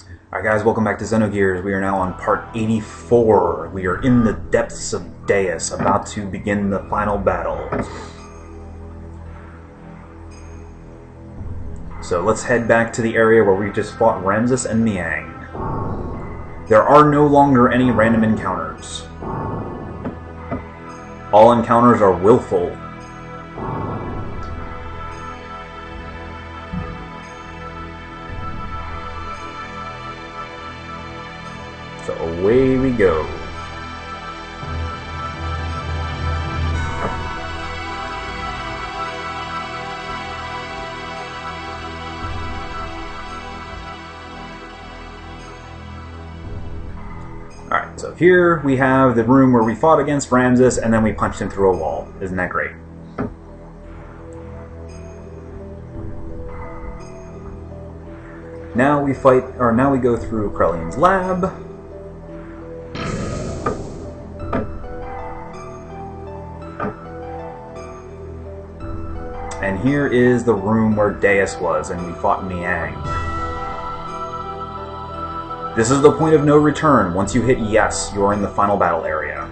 Alright guys, welcome back to Xenogears. We are now on part 84. We are in the depths of Deus, about to begin the final battle. So let's head back to the area where we just fought Ramses and Miang. There are no longer any random encounters. All encounters are willful. So away we go. Alright, so here we have the room where we fought against Ramses and then we punched him through a wall. Isn't that great? Now we go through Krellian's lab. And here is the room where Deus was, and we fought Miang. This is the point of no return. Once you hit yes, you are in the final battle area.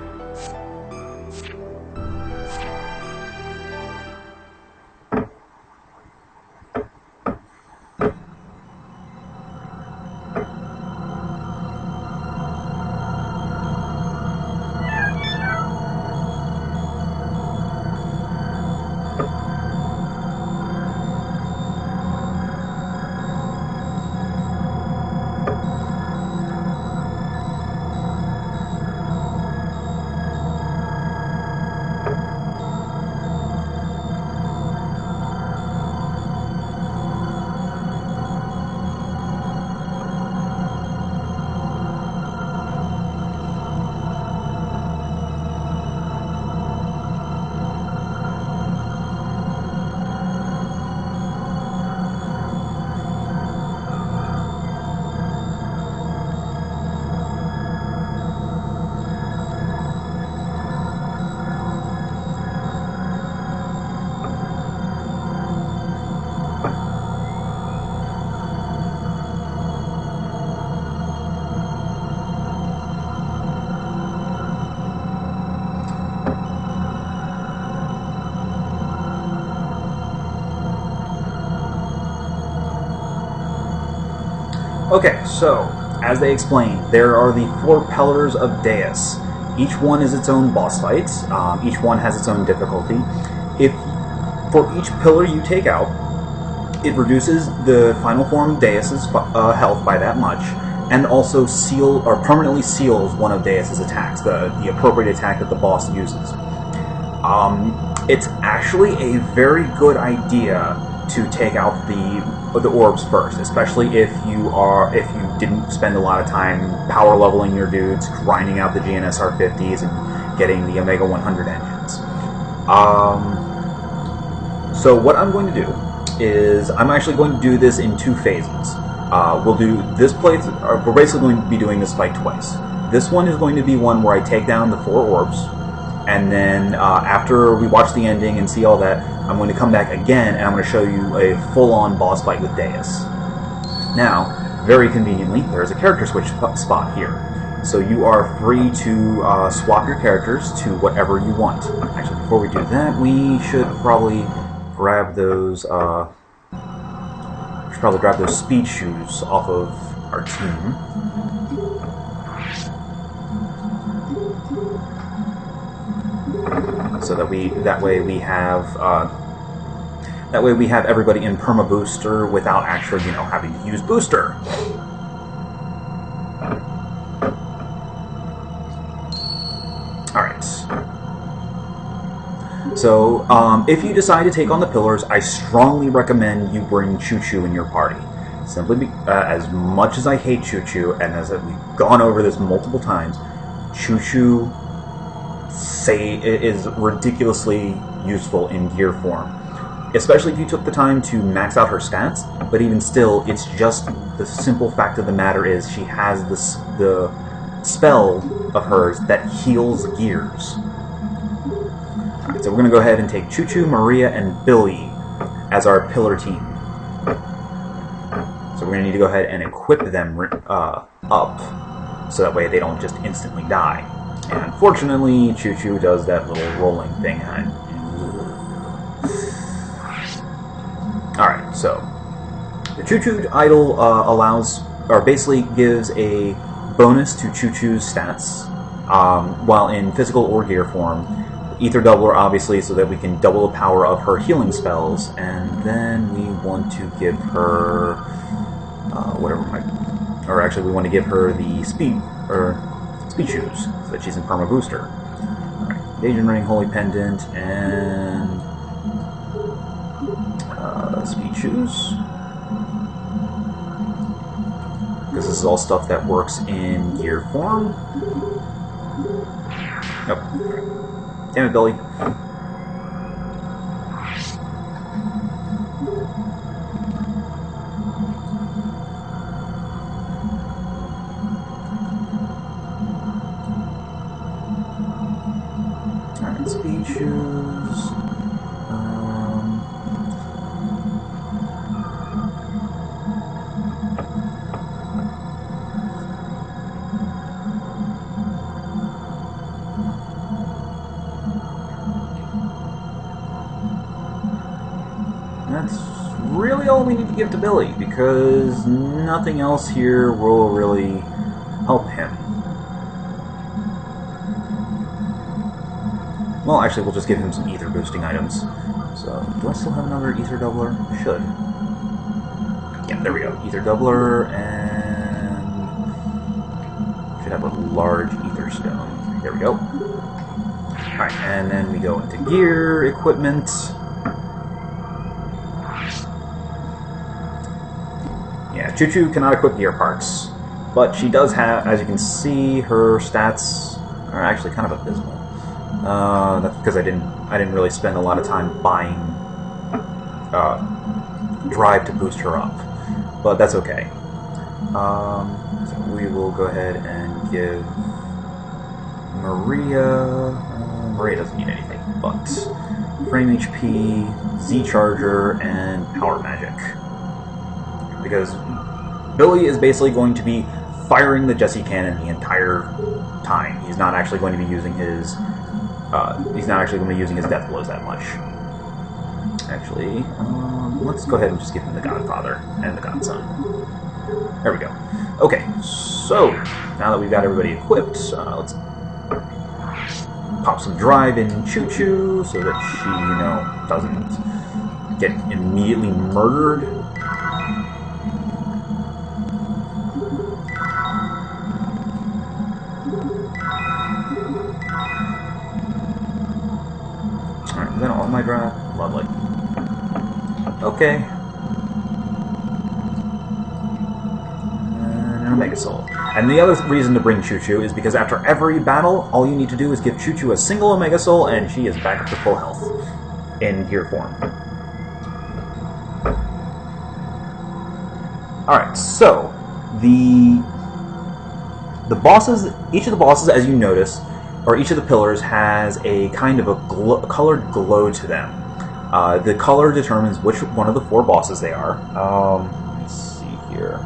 Okay, so, as they explained, there are the 4 pillars of Deus. Each one is its own boss fight. Each one has its own difficulty. If for each pillar you take out, it reduces the final form of Deus's health by that much, and also permanently seals one of Deus's attacks, the appropriate attack that the boss uses. It's actually a very good idea to take out the orbs first, especially if you didn't spend a lot of time power leveling your dudes, grinding out the GNSR 50s, and getting the Omega 100 engines. So what I'm going to do is I'm actually going to do this in 2 phases. We'll do this playthrough. We're basically going to be doing this fight twice. This one is going to be one where I take down the 4 orbs, and then after we watch the ending and see all that, I'm going to come back again and I'm going to show you a full-on boss fight with Deus. Now, very conveniently, there's a character switch spot here. So you are free to swap your characters to whatever you want. Actually, before we do that, we should probably grab those speed shoes off of our team. So that way we have everybody in perma booster without actually, having to use booster. All right. So if you decide to take on the pillars, I strongly recommend you bring Choo Choo in your party. Simply as much as I hate Choo Choo, and as we've gone over this multiple times, Choo Choo is ridiculously useful in gear form, especially if you took the time to max out her stats. But even still, it's just the simple fact of the matter is she has the spell of hers that heals gears. So we're going to go ahead and take Choo Choo, Maria, and Billy as our pillar team. So we're we're going to need to go ahead and equip them up, so that way they don't just instantly die. And unfortunately, Choo-Choo does that little rolling thing. Alright, so the Choo-Choo idol allows, or basically gives a bonus to Choo-Choo's stats, while in physical or gear form. Ether Doubler, obviously, so that we can double the power of her healing spells, and then we want to give her or actually we want to give her the speed shoes, so that she's in perma booster. Alright, Invasion Ring, Holy Pendant, and speed shoes. Because this is all stuff that works in gear form. Nope. Damn it, Billy. Alright, speed shoes. That's really all we need to give to Billy, because nothing else here will really help him. Well, actually, we'll just give him some ether boosting items. So, do I still have another ether doubler? Should. Yeah, there we go. Ether doubler, and should have a large ether stone. There we go. Alright, and then we go into gear, equipment. Yeah, Choo-Choo cannot equip gear parts, but she does have, as you can see, her stats are actually kind of abysmal. That's because I didn't really spend a lot of time buying drive to boost her up, but that's okay. So we will go ahead and give Maria. Maria doesn't need anything, but frame HP, Z Charger, and Power Magic. Because Billy is basically going to be firing the Jessie Cannon the entire time. He's not actually going to be using his death blows that much. Actually, let's go ahead and just give him the Godfather and the Godson. There we go. Okay, so now that we've got everybody equipped, let's pop some drive in Choo-Choo so that she, doesn't get immediately murdered. Alright, then all my drive. Lovely. Okay. And an Omega Soul. And the other reason to bring Choo-Choo is because after every battle, all you need to do is give Choo-Choo a single Omega Soul, and she is back up to full health in gear form. Alright, so the bosses, each of the bosses, as you notice, or each of the pillars has a kind of a colored glow to them. The color determines which one of the 4 bosses they are. Let's see here.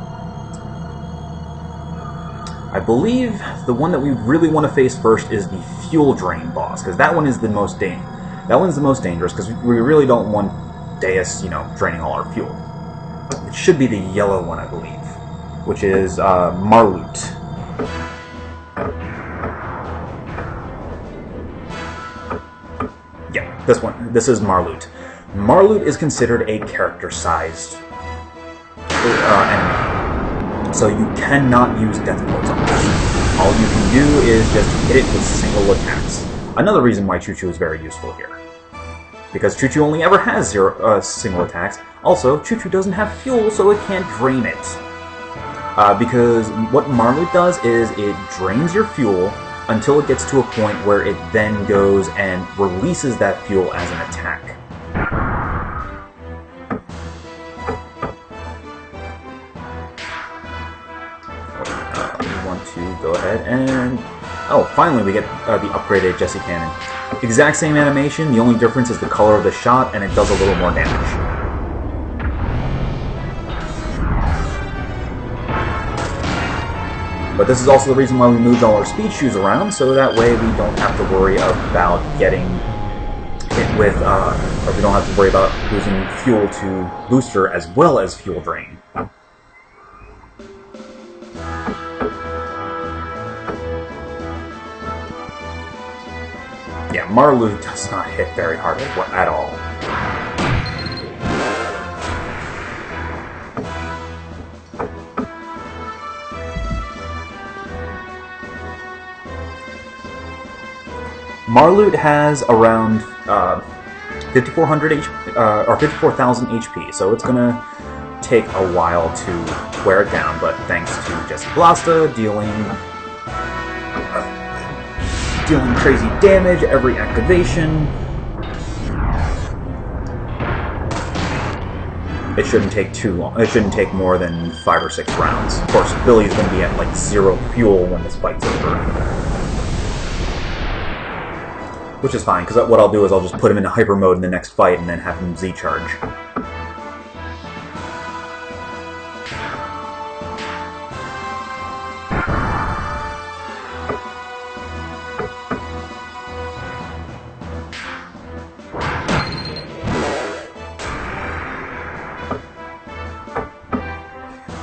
I believe the one that we really want to face first is the fuel drain boss, because that one is the most dangerous, because we really don't want Deus, draining all our fuel. It should be the yellow one, I believe, which is Marlut. Yeah, this one. This is Marlut. Marlut is considered a character-sized enemy. So you cannot use death blows on this. All you can do is just hit it with single attacks. Another reason why Choo-Choo is very useful here. Because Choo-Choo only ever has single attacks. Also, Choo-Choo doesn't have fuel, so it can't drain it. Because what Marlut does is it drains your fuel until it gets to a point where it then goes and releases that fuel as an attack. We want to go ahead and... Oh, finally we get the upgraded Jessie Cannon. Exact same animation, the only difference is the color of the shot, and it does a little more damage. But this is also the reason why we moved all our speed shoes around, so that way we don't have to worry about getting hit with, or we don't have to worry about losing fuel to booster as well as fuel drain. Yeah, Marlu does not hit very hard at all. Marloot has around 5,400 HP, or 54,000 HP, so it's gonna take a while to wear it down. But thanks to Jesse Blasta dealing crazy damage every activation, it shouldn't take too long. It shouldn't take more than 5 or 6 rounds. Of course, Billy's gonna be at like 0 fuel when this fight's over. Which is fine, because what I'll do is I'll just put him into hyper mode in the next fight and then have him Z-charge.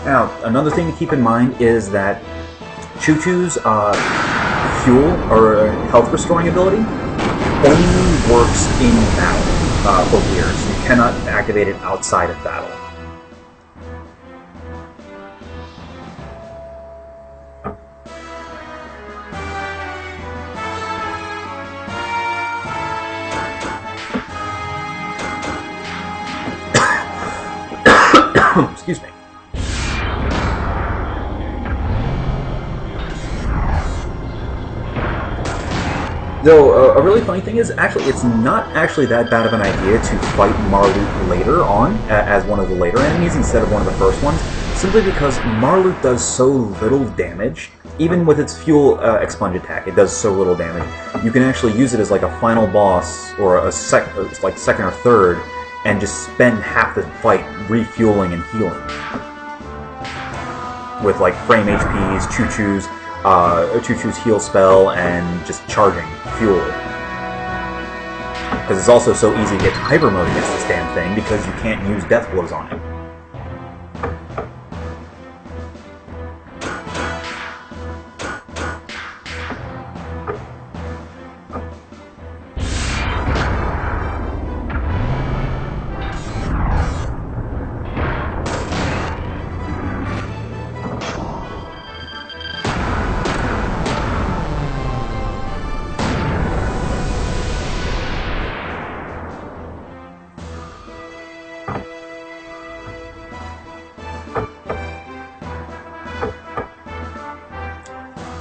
Now, another thing to keep in mind is that Choo-Choo's fuel, or health restoring ability, only works in battle for Gears. You cannot activate it outside of battle. Excuse me. Though, a really funny thing is, actually, it's not actually that bad of an idea to fight Marloot later on, as one of the later enemies instead of one of the first ones, simply because Marloot does so little damage. Even with its fuel expunge attack, it does so little damage. You can actually use it as like a final boss, or like second or third, and just spend half the fight refueling and healing. With like frame HPs, Choo-Choo's heal spell, and just charging fuel. Because it's also so easy to get to hyper mode against this damn thing, because you can't use death blows on it.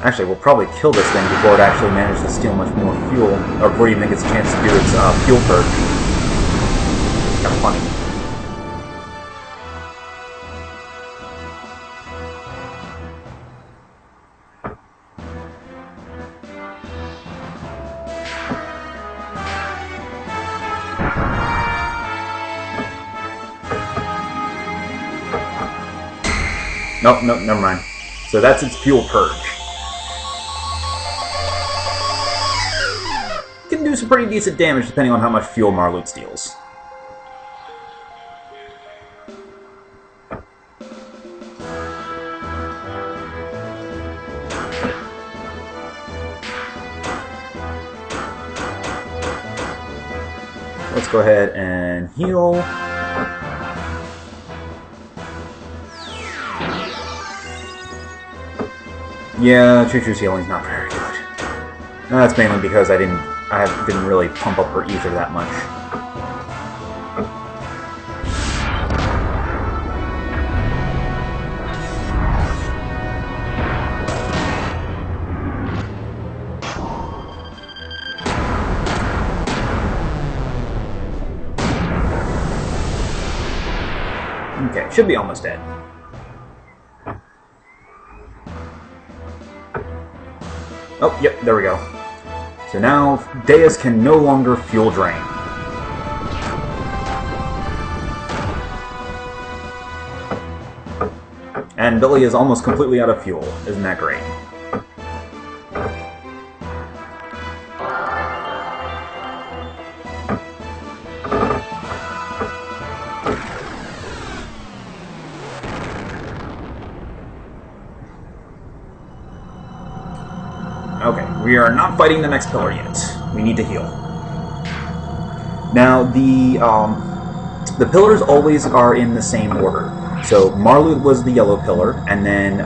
Actually, we'll probably kill this thing before it actually manages to steal much more fuel, or before it even gets a chance to do its fuel purge. It's kind of funny. Nope, never mind. So that's its fuel purge. Can do some pretty decent damage depending on how much fuel Marloot steals. Let's go ahead and heal. Yeah, Choo-Choo's healing's not very good. That's mainly because I didn't really pump up her ether that much. Okay, should be almost dead. Oh, yep, there we go. So now, Deus can no longer fuel drain. And and Billy is almost completely out of fuel. Isn't that great? Okay, we are not fighting the next pillar yet. We need to heal. Now, the pillars always are in the same order. So Marlut was the yellow pillar, and then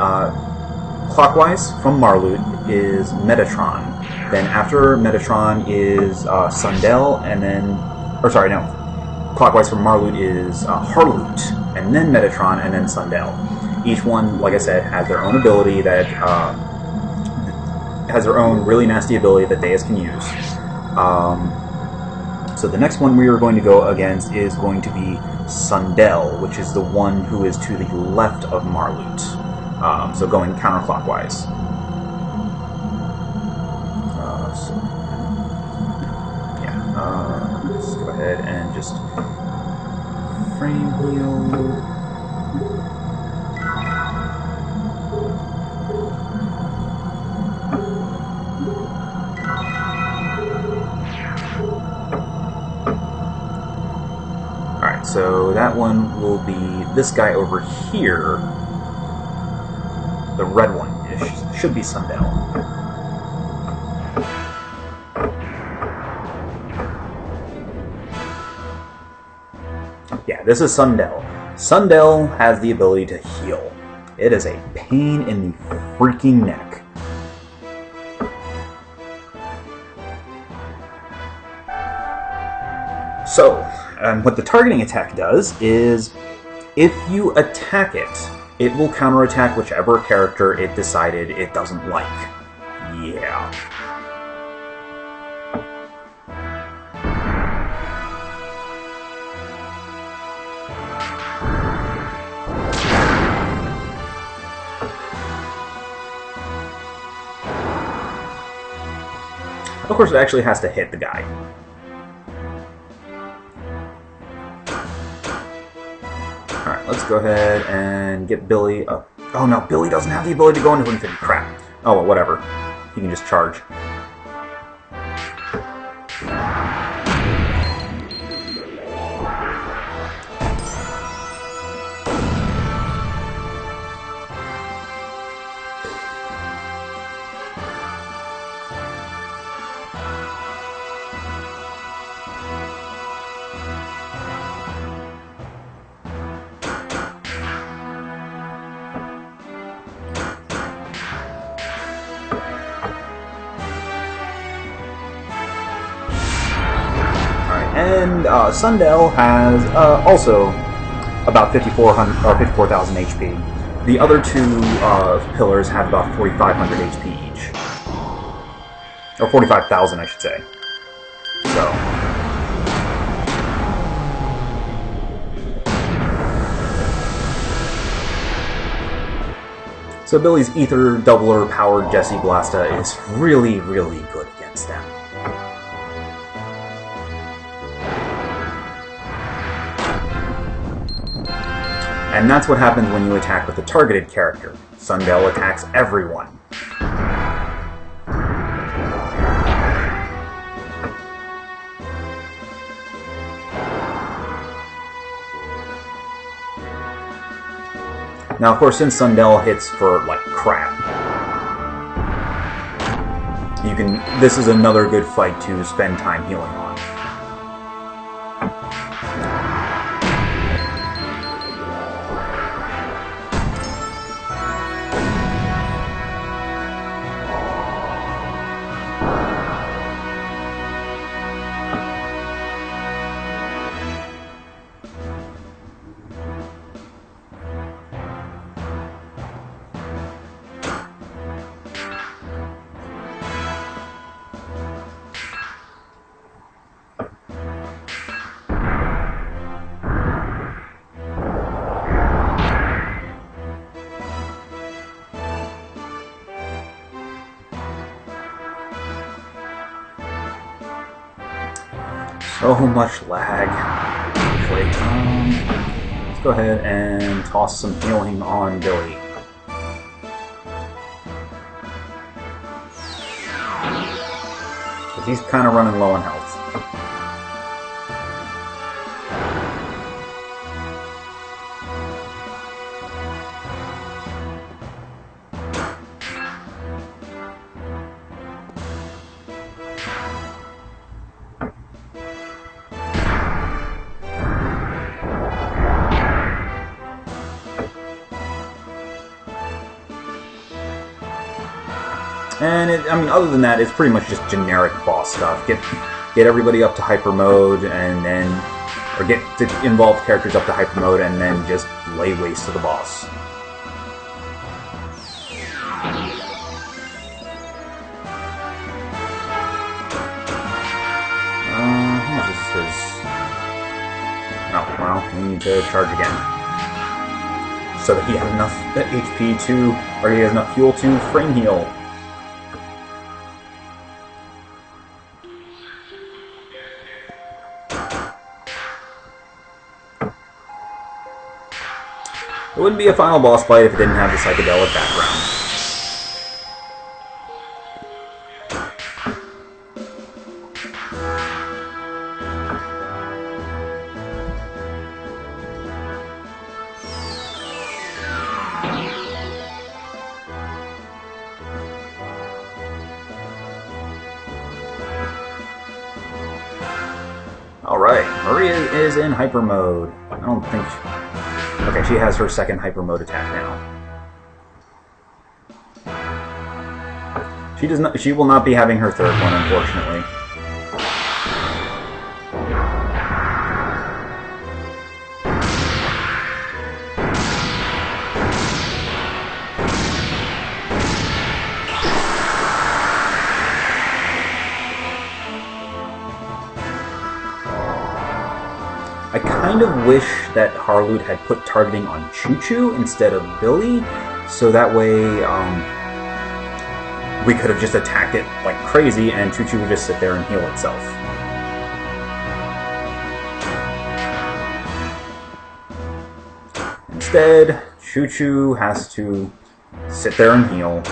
clockwise from Marlut is Metatron. Then after Metatron is Sundel, and then... Or sorry, no. Clockwise from Marlut is Harlut, and then Metatron, and then Sundel. Each one, like I said, has their own ability that... has their own really nasty ability that Deus can use. So the next one we are going to go against is going to be Sundel, which is the one who is to the left of Marlut. So going counterclockwise. Let's go ahead and just frame heal. So that one will be this guy over here. The red one should be Sundel. Yeah, this is Sundel. Sundel has the ability to heal. It is a pain in the freaking neck. So, what the targeting attack does is, if you attack it, it will counterattack whichever character it decided it doesn't like. Yeah. Of course, it actually has to hit the guy. Alright, let's go ahead and get Billy up. Oh no, Billy doesn't have the ability to go into infinity. Crap. Oh well, whatever. He can just charge. And Sundel has also about 54,000 HP. The other two pillars have about 4,500 HP each. Or 45,000, I should say. So Billy's Ether Doubler powered Jesse Blasta is really, really good against them. And that's what happens when you attack with a targeted character. Sundel attacks everyone. Now, of course, since Sundel hits for, like, crap, this is another good fight to spend time healing on. So much lag. Actually, let's go ahead and toss some healing on Billy. he's kind of running low on health. And I mean, other than that, it's pretty much just generic boss stuff. Get everybody up to hyper mode, and then, or get the involved characters up to hyper mode, and then just lay waste to the boss. How much is his? Oh, well, we need to charge again, so that he has enough HP to, or he has enough fuel to frame heal. It wouldn't be a final boss fight if it didn't have the psychedelic background. Alright, Maria is in hyper mode. I don't think... Okay, she has her second hyper mode attack now. She does not. She will not be having her third one, unfortunately. I kind of wish that Harloot had put targeting on Choo-Choo instead of Billy, so that way we could have just attacked it like crazy and Choo-Choo would just sit there and heal itself. Instead, Choo-Choo has to sit there and heal,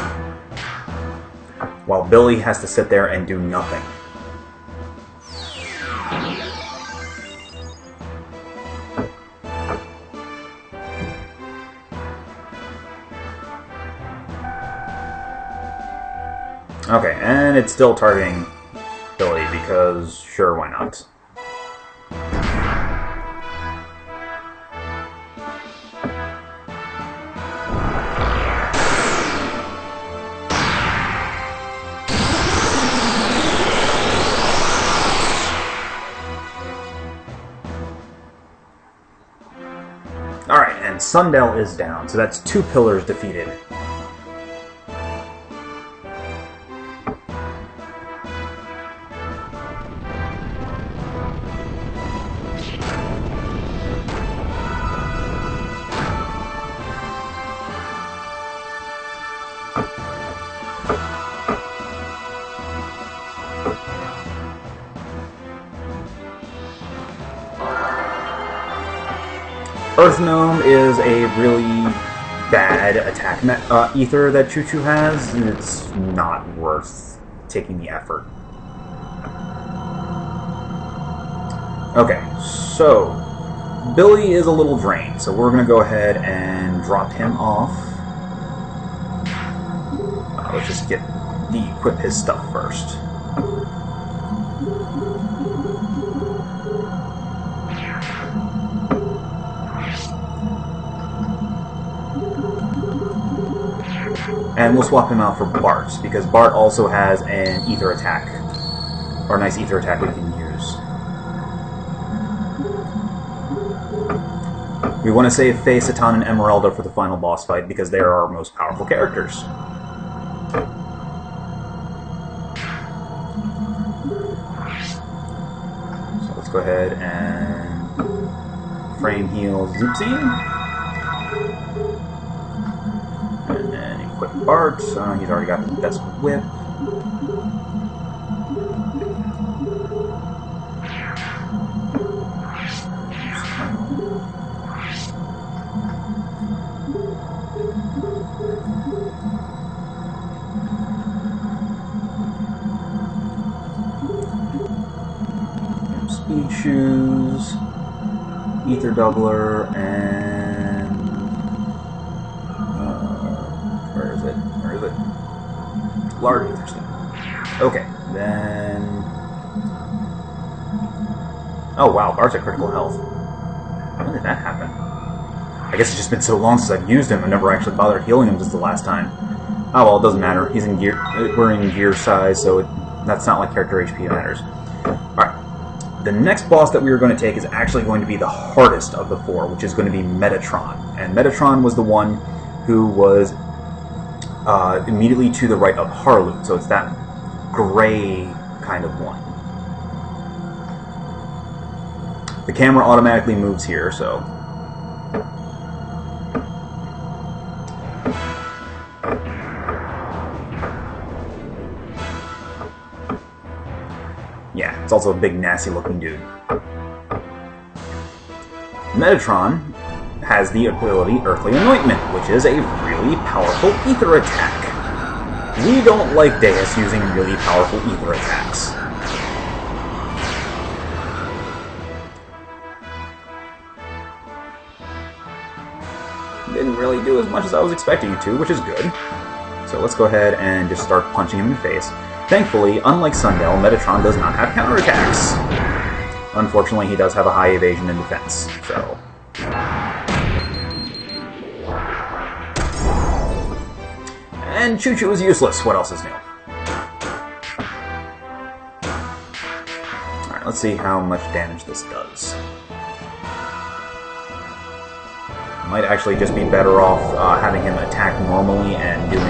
while Billy has to sit there and do nothing. Okay, and it's still targeting Billy because, sure, why not? Alright, and Sundell is down, so that's 2 pillars defeated. Earth Gnome is a really bad attack ether that Choo-Choo has, and it's not worth taking the effort. Okay, so Billy is a little drained, so we're going to go ahead and drop him off. Let's just equip his stuff first. And we'll swap him out for Bart, because Bart also has an ether attack, or a nice ether attack we can use. We want to save Faye, Satan, and Emeralda for the final boss fight, because they are our most powerful characters. So let's go ahead and frame heal Zoopsie. And then equip Bart. He's already got the best whip. Speed Shoes, Ether Doubler, and... where is it? Where is it? Large Ether Stone. Okay, then... Oh wow, Bart's at critical health. When did that happen? I guess it's just been so long since I've used him, I've never actually bothered healing him since the last time. Oh well, it doesn't matter. He's in gear. We're in gear size, so that's not like character HP matters. Alright. The next boss that we are going to take is actually going to be the hardest of the four, which is going to be Metatron. And Metatron was the one who was immediately to the right of Harloot, so it's that gray kind of one. The camera automatically moves here, so... yeah, it's also a big, nasty-looking dude. Metatron has the ability Earthly Anointment, which is a really powerful ether attack. We don't like Deus using really powerful ether attacks. Didn't really do as much as I was expecting you to, which is good. So let's go ahead and just start punching him in the face. Thankfully, unlike Sundell, Metatron does not have counterattacks. Unfortunately, he does have a high evasion and defense, so... and Choo Choo is useless. What else is new? Alright, let's see how much damage this does. Might actually just be better off having him attack normally and doing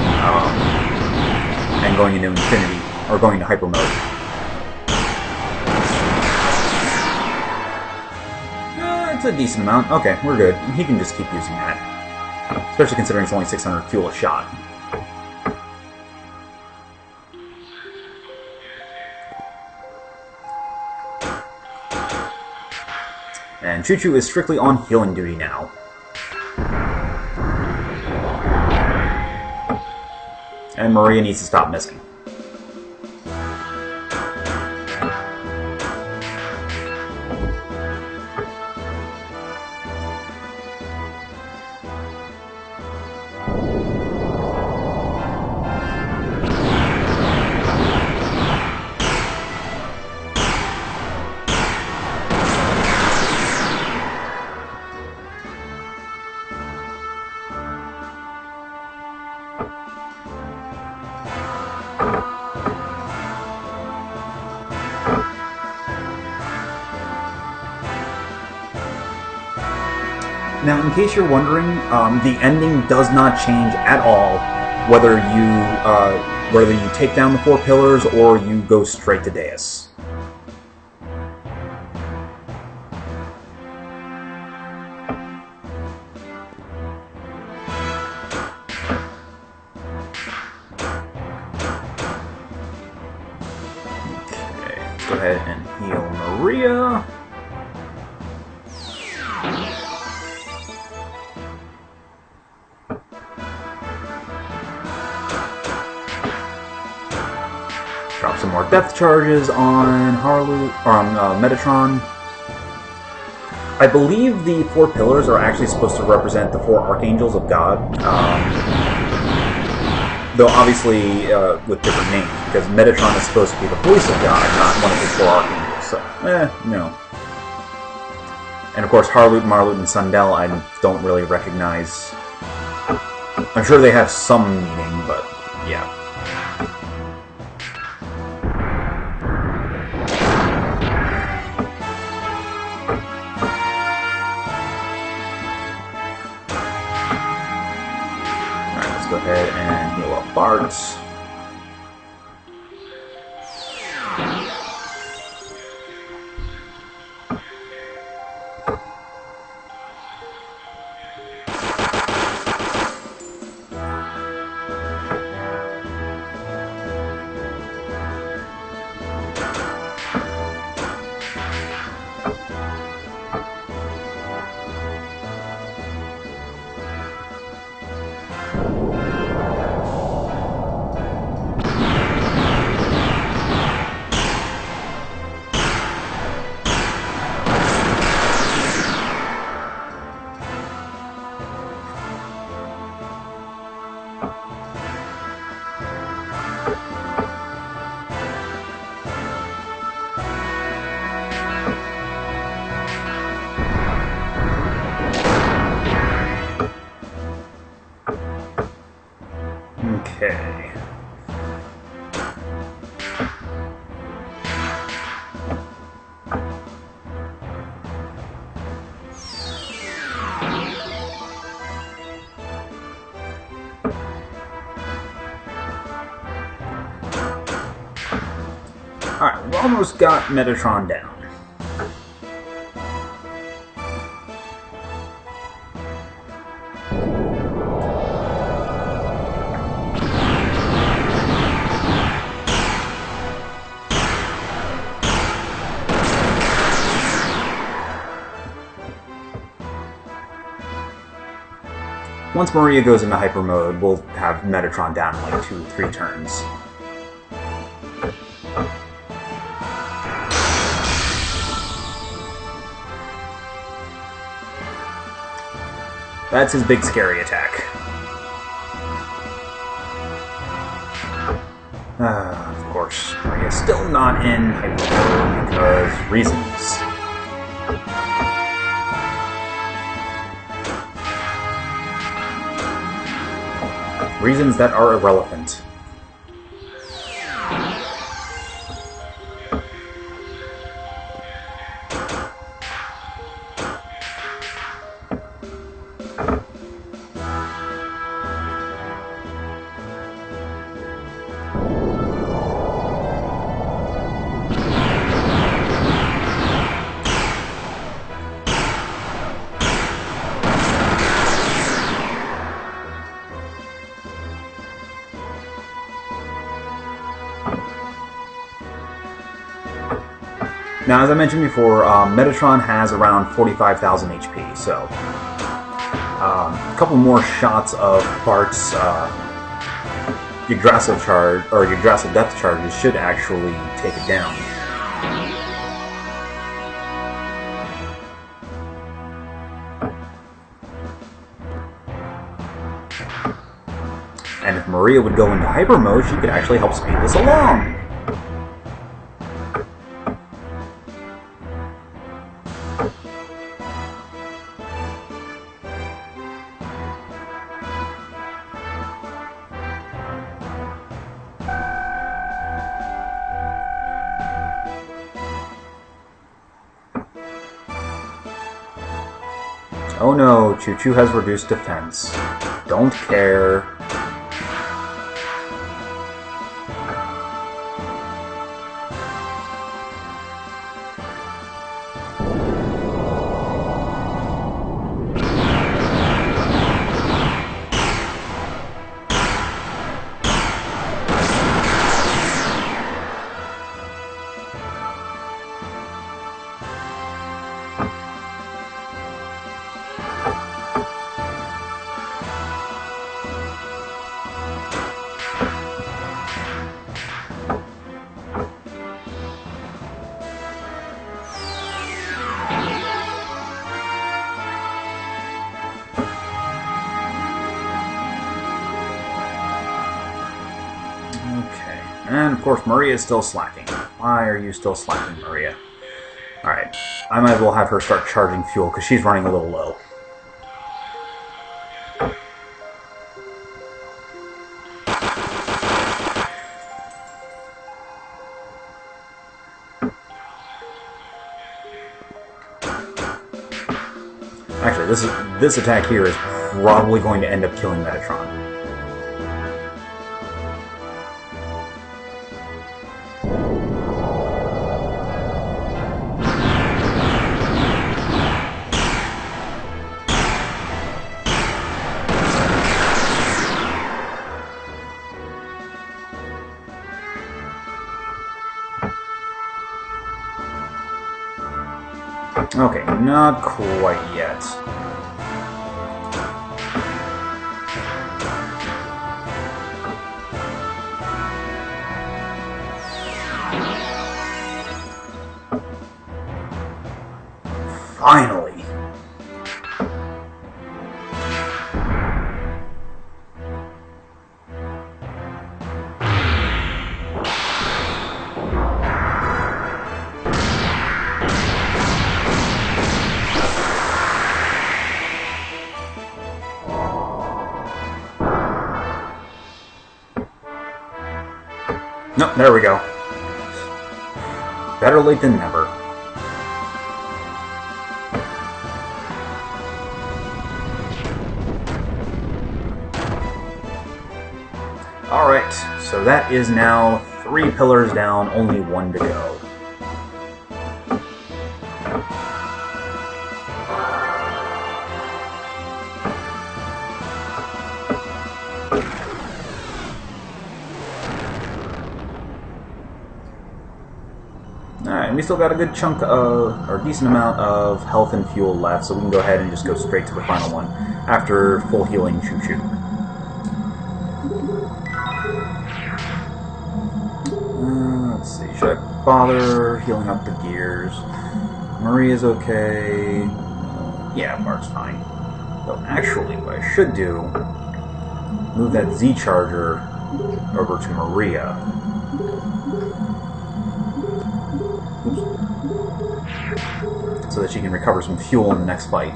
and going into infinity or going to hyper mode. It's a decent amount. Okay, we're good. He can just keep using that, especially considering it's only 600 fuel a shot. And Choo Choo is strictly on healing duty now. And Maria needs to stop missing. Now, in case you're wondering, the ending does not change at all whether you take down the 4 pillars or you go straight to Deus. Okay, let's go ahead and heal Maria. Drop some more depth charges on Harloot, or on Metatron. I believe the 4 pillars are actually supposed to represent the 4 archangels of God, though obviously with different names, because Metatron is supposed to be the voice of God, not one of his 4 archangels. So, no. And of course, Harloot, Marloot, and Sundell I don't really recognize. I'm sure they have some meaning, but yeah. Go ahead and heal up Bart. Okay. Alright, we almost got Metatron down. Once Maria goes into hyper mode, we'll have Metatron down in like 2-3 turns. That's his big scary attack. Of course, Maria's still not in hyper mode because reasons. Reasons that are irrelevant. Now, as I mentioned before, Metatron has around 45,000 HP, so a couple more shots of Bart's Yggdrasil charge, or Yggdrasil depth charges should actually take it down. And if Maria would go into hyper mode, she could actually help speed this along. Oh no, Choo-Choo has reduced defense. Don't care. And, of course, Maria is still slacking. Why are you still slacking, Maria? Alright, I might as well have her start charging fuel, because she's running a little low. Actually, this attack here is probably going to end up killing Metatron. Okay, not quite yet. Finally! Nope, there we go. Better late than never. Alright, so that is now 3 pillars down, only 1 to go. Alright, we still got a good chunk of, or decent amount of health and fuel left, so we can go ahead and just go straight to the final one after full healing choo-choo. Let's see, should I bother healing up the gears? Maria's okay. Yeah, Bart's fine. So actually, what I should do, move that Z-Charger over to Maria. So that she can recover some fuel in the next fight.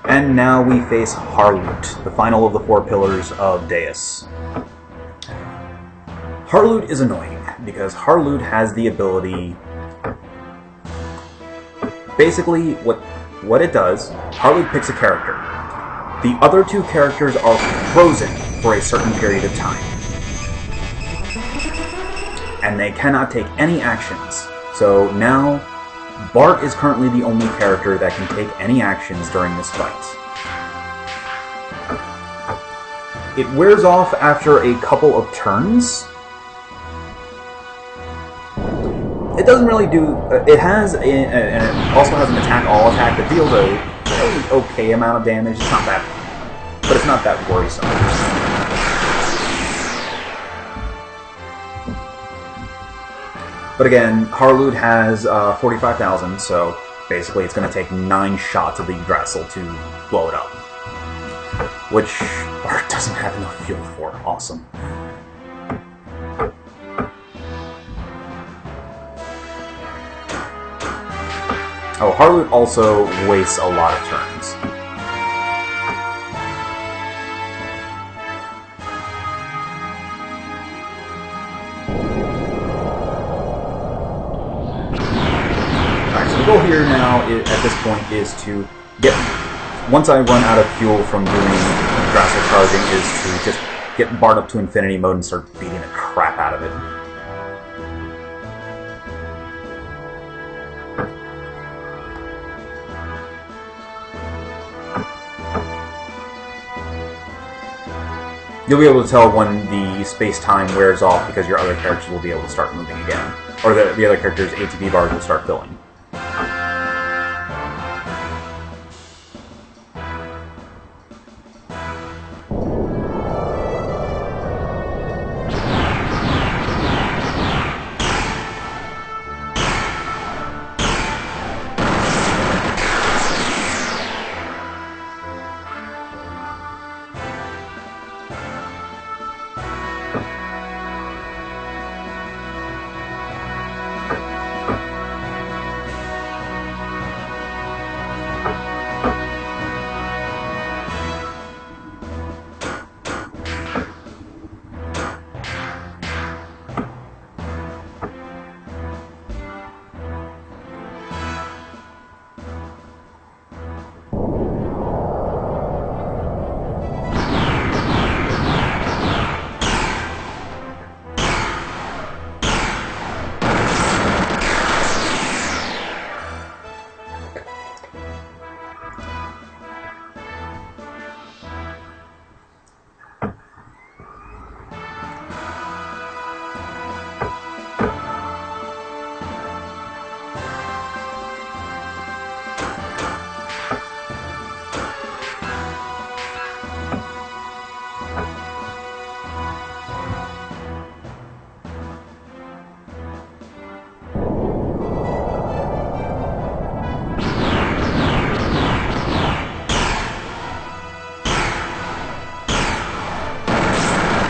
And now we face Harloot, the final of the 4 pillars of Deus. Harloot is annoying, because Harloot has the ability... Basically, what it does, Harloot picks a character. The other 2 characters are frozen for a certain period of time. And they cannot take any actions. So now, Bart is currently the only character that can take any actions during this fight. It wears off after a couple of turns. It doesn't really do... It has, and it also has an attack all attack that deals a really okay amount of damage. It's not that... But it's not that worrisome. But again, Harloot has 45,000, so basically it's going to take 9 shots of the Yggdrasil to blow it up. Which Bart doesn't have enough fuel for. Awesome. Oh, Harloot also wastes a lot of turns. The goal here now, at this point, is to get... Once I run out of fuel from doing Yggdrasil charging, is to just get Bart up to infinity mode and start beating the crap out of it. You'll be able to tell when the space-time wears off because your other characters will be able to start moving again. Or the other characters' ATP bars will start filling.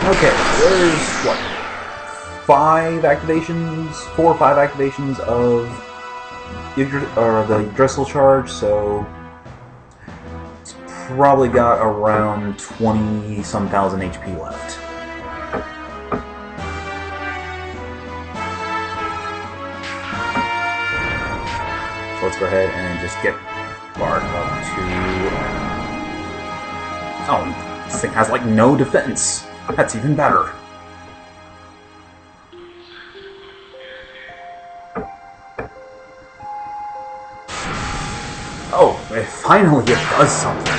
Okay, there's, what, 4 or 5 activations of the Yggdrasil charge, so probably got around 20-some thousand HP left. So let's go ahead and just get Bart up to... Oh, this thing has like no defense. That's even better. Oh, finally it does something.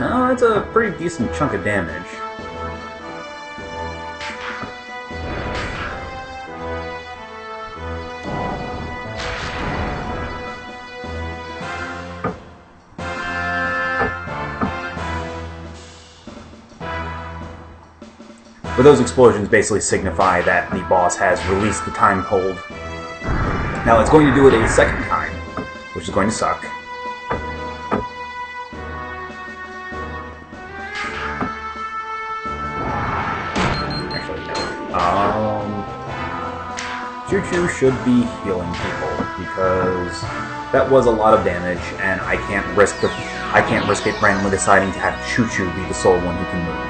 Oh, that's a pretty decent chunk of damage. But those explosions basically signify that the boss has released the time hold. Now it's going to do it a second time, which is going to suck. Actually, no. Choo-Choo should be healing people, because that was a lot of damage, and I can't risk it randomly deciding to have Choo-Choo be the sole one who can move.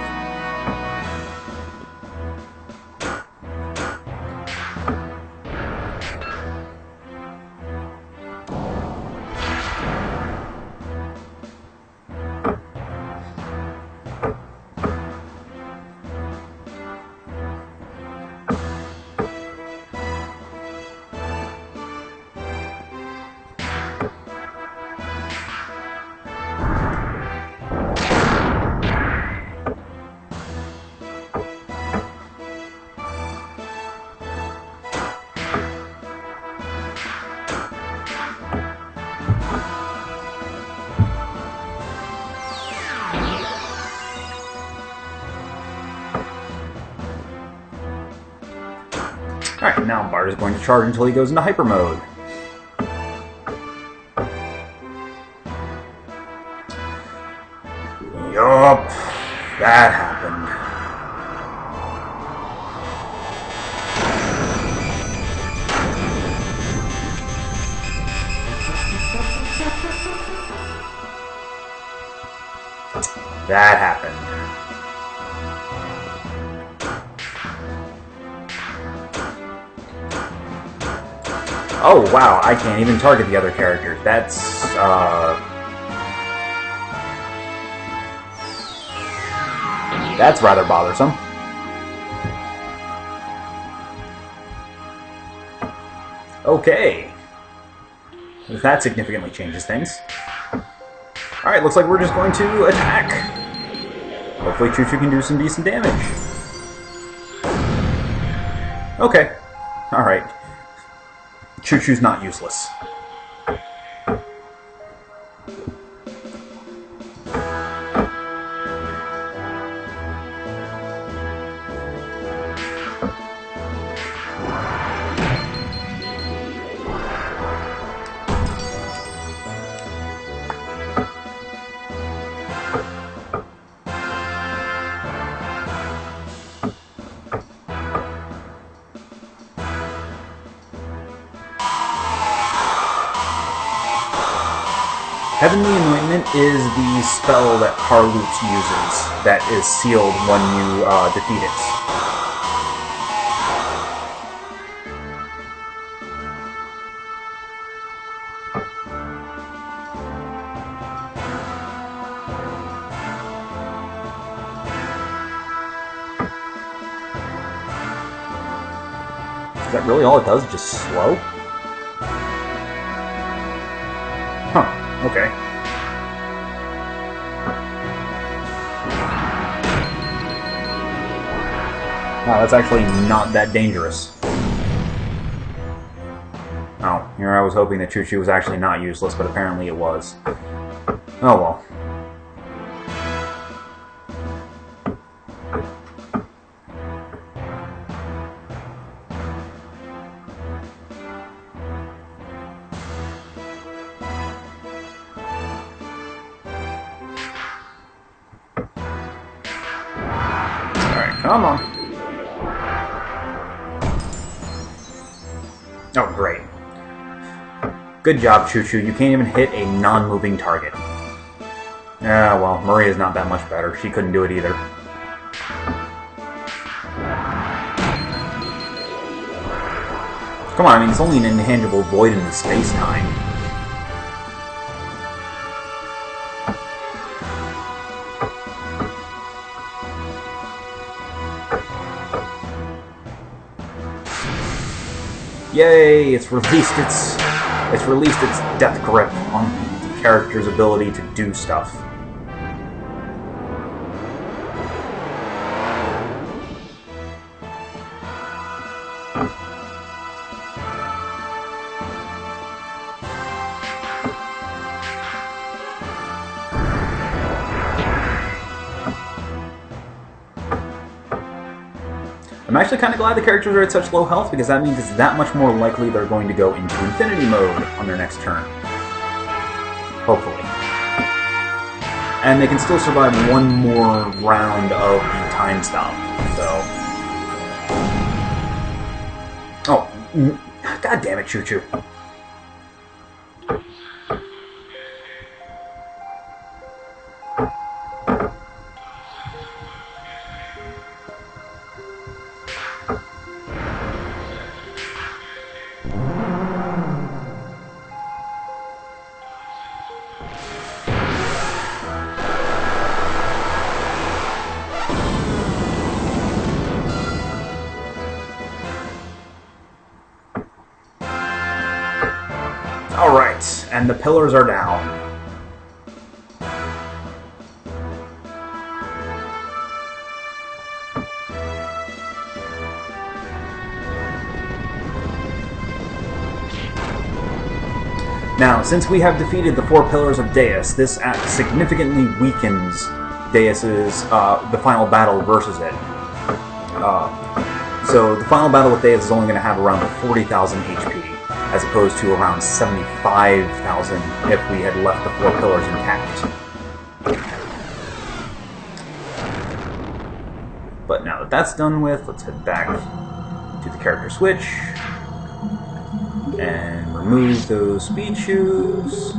Alright, now Bart is going to charge until he goes into hyper mode. Yup, that happened. That happened. Oh, wow, I can't even target the other characters. That's rather bothersome. Okay. That significantly changes things. Alright, looks like we're just going to attack. Hopefully Choo-Choo can do some decent damage. Okay. Alright. Choo-Choo's not useless. Heavenly Anointment is the spell that Carloops uses that is sealed when you defeat it. Is that really all it does? Just slow? Huh. Okay. Wow, that's actually not that dangerous. Oh, here I was hoping that Choo-Choo was actually not useless, but apparently it was. Oh well. Come on. Oh, great. Good job, Choo-Choo. You can't even hit a non-moving target. Yeah, well, Maria's not that much better. She couldn't do it either. Come on, I mean, it's only an intangible void in the space-time. Yay! It's released its death grip on the character's ability to do stuff. I'm actually kind of glad the characters are at such low health, because that means it's that much more likely they're going to go into Infinity Mode on their next turn. Hopefully. And they can still survive one more round of the time stop, so... Oh, god damn it, Choo-Choo. Alright, and the pillars are down. Now, since we have defeated the 4 pillars of Deus, this act significantly weakens Deus's, the final battle versus it. So the final battle with Deus is only going to have around 40,000 HP. As opposed to around 75,000 if we had left the 4 pillars intact. But now that that's done with, let's head back to the character switch and remove those speed shoes.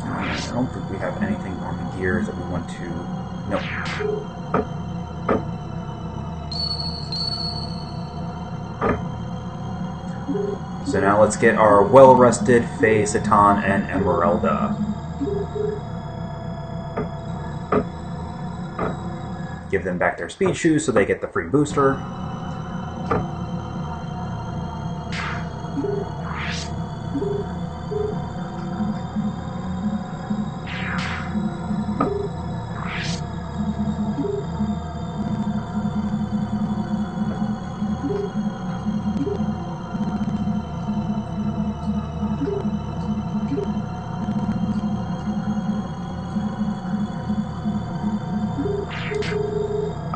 I don't think we have anything on the gears that we want to... Nope. So now let's get our well-rested Faye, Satan, and Emeralda. Give them back their speed shoes so they get the free booster.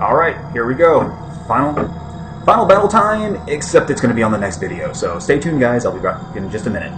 Alright, here we go. Final battle time, except it's going to be on the next video. So stay tuned, guys. I'll be back in just a minute.